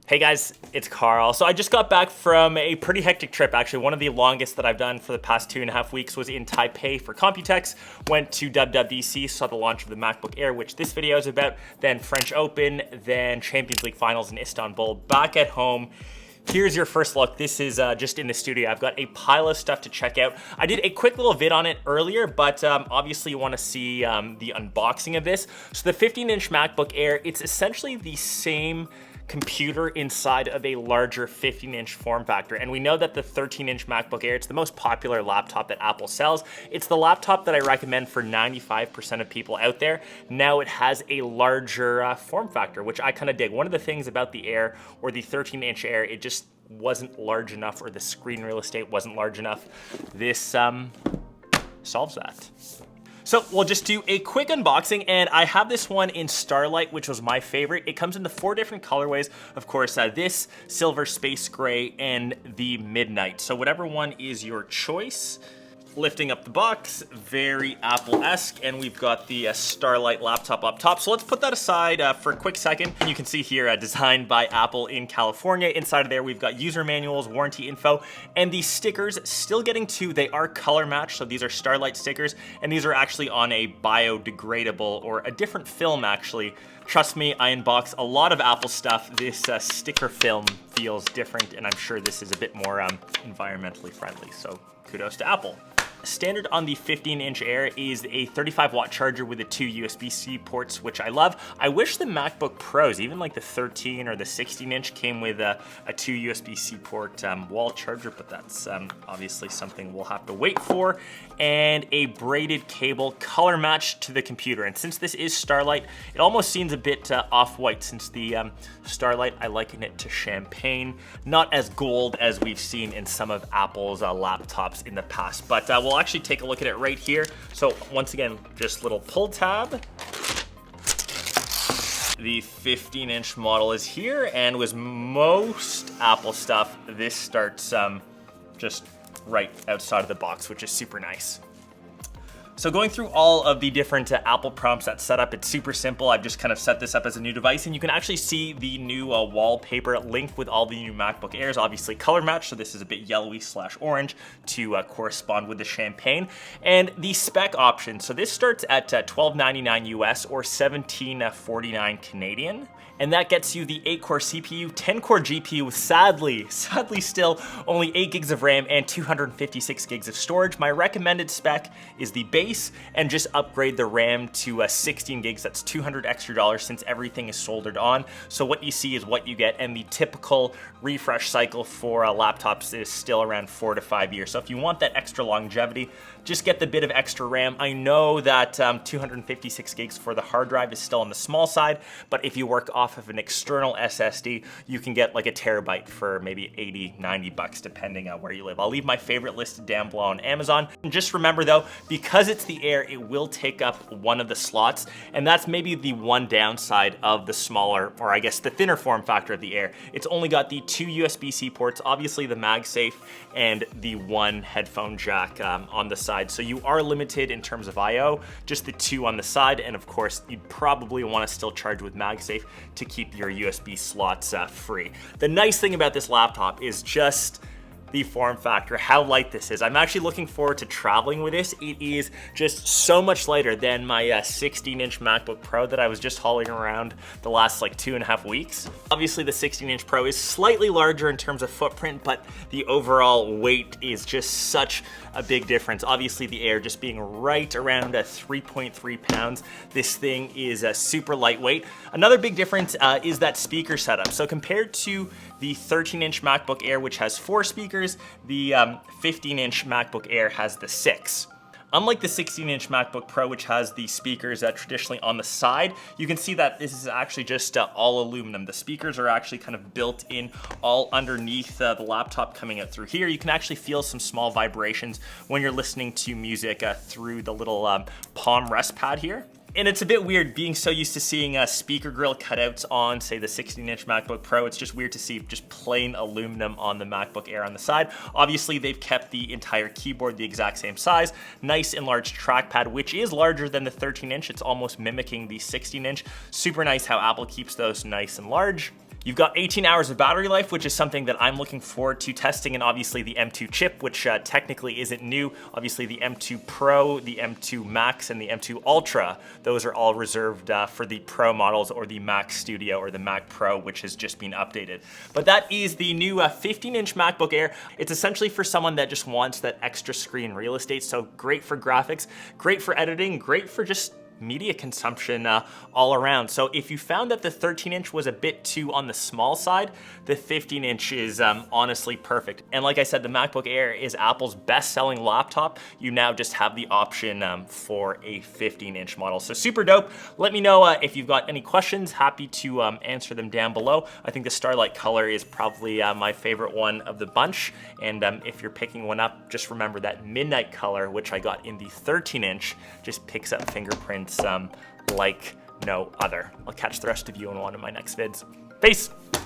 Hey guys, it's Karl. So I just got back from a pretty hectic trip, actually. One of the longest that I've done for the past 2.5 weeks was in Taipei for Computex. Went to WWDC, saw the launch of the MacBook Air, which this video is about, then French Open, then Champions League finals in Istanbul. Back at home, here's your first look. This is just in the studio. I've got a pile of stuff to check out. I did a quick little vid on it earlier, but obviously you want to see the unboxing of this. So the 15-inch MacBook Air, it's essentially the same computer inside of a larger 15-inch form factor. And we know that the 13-inch MacBook Air, it's the most popular laptop that Apple sells. It's the laptop that I recommend for 95% of people out there. Now it has a larger form factor, which I kind of dig. One of the things about the Air or the 13-inch Air, it just wasn't large enough, or the screen real estate wasn't large enough. This solves that. So we'll just do a quick unboxing, and I have this one in Starlight, which was my favorite. It comes in the 4 different colorways. Of course, this, silver, space gray, and the midnight. So whatever one is your choice. Lifting up the box, very Apple-esque, and we've got the Starlight laptop up top. So let's put that aside for a quick second. You can see here, designed by Apple in California. Inside of there, we've got user manuals, warranty info, and these stickers, still getting to, they are color matched. So these are Starlight stickers, and these are actually on a biodegradable, or a different film actually. Trust me, I unbox a lot of Apple stuff. This sticker film feels different, and I'm sure this is a bit more environmentally friendly. So kudos to Apple. Standard on the 15-inch Air is a 35-watt charger with the 2 USB-C ports, which I love. I wish the MacBook Pros, even like the 13 or the 16-inch, came with a 2 USB-C port wall charger, but that's obviously something we'll have to wait for. And a braided cable, color matched to the computer. And since this is Starlight, it almost seems a bit off-white, since the Starlight, I liken it to champagne, not as gold as we've seen in some of Apple's laptops in the past. But we'll actually take a look at it right here. So once again, just little pull tab. The 15-inch model is here, and with most Apple stuff, this starts just right outside of the box, which is super nice. So going through all of the different Apple prompts that's set up, it's super simple. I've just kind of set this up as a new device, and you can actually see the new wallpaper linked with all the new MacBook Airs, obviously color matched, so this is a bit yellowy/orange to correspond with the champagne. And the spec option, so this starts at $1299 US or $1749 Canadian. And that gets you the 8-core CPU, 10-core GPU with sadly still only 8 gigs of RAM and 256 gigs of storage. My recommended spec is the base, and just upgrade the RAM to 16 gigs. That's $200 extra since everything is soldered on. So what you see is what you get, and the typical refresh cycle for laptops is still around 4 to 5 years. So if you want that extra longevity, just get the bit of extra RAM. I know that 256 gigs for the hard drive is still on the small side, but if you work off of an external SSD, you can get like a terabyte for maybe 80, 90 bucks, depending on where you live. I'll leave my favorite listed down below on Amazon. And just remember though, because it's the Air, it will take up one of the slots, and that's maybe the one downside of the smaller, or I guess the thinner form factor of the Air. It's only got the 2 USB-C ports, obviously the MagSafe, and the 1 headphone jack on the side. So you are limited in terms of I/O, just the 2 on the side, and of course you'd probably want to still charge with MagSafe to keep your USB slots free. The nice thing about this laptop is just the form factor, how light this is. I'm actually looking forward to traveling with this. It is just so much lighter than my 16-inch MacBook Pro that I was just hauling around the last like 2.5 weeks. Obviously the 16-inch Pro is slightly larger in terms of footprint, but the overall weight is just such a big difference. Obviously the Air just being right around 3.3 pounds. This thing is super lightweight. Another big difference is that speaker setup. So compared to the 13-inch MacBook Air, which has 4 speakers, the 15-inch MacBook Air has the 6. Unlike the 16-inch MacBook Pro, which has the speakers traditionally on the side, you can see that this is actually just all aluminum. The speakers are actually kind of built in all underneath the laptop coming out through here. You can actually feel some small vibrations when you're listening to music through the little palm rest pad here. And it's a bit weird being so used to seeing speaker grill cutouts on, say, the 16-inch MacBook Pro. It's just weird to see just plain aluminum on the MacBook Air on the side. Obviously, they've kept the entire keyboard the exact same size. Nice enlarged trackpad, which is larger than the 13-inch. It's almost mimicking the 16-inch. Super nice how Apple keeps those nice and large. You've got 18 hours of battery life, which is something that I'm looking forward to testing, and obviously the M2 chip, which technically isn't new. Obviously the M2 Pro, the M2 Max, and the M2 Ultra, those are all reserved for the Pro models or the Mac Studio or the Mac Pro, which has just been updated. But that is the new 15-inch MacBook Air. It's essentially for someone that just wants that extra screen real estate, so great for graphics, great for editing, great for just media consumption all around. So if you found that the 13-inch was a bit too on the small side, the 15-inch is honestly perfect. And like I said, the MacBook Air is Apple's best-selling laptop. You now just have the option for a 15-inch model. So super dope. Let me know if you've got any questions. Happy to answer them down below. I think the Starlight color is probably my favorite one of the bunch. And if you're picking one up, just remember that midnight color, which I got in the 13-inch, just picks up fingerprints like no other. I'll catch the rest of you in one of my next vids. Peace.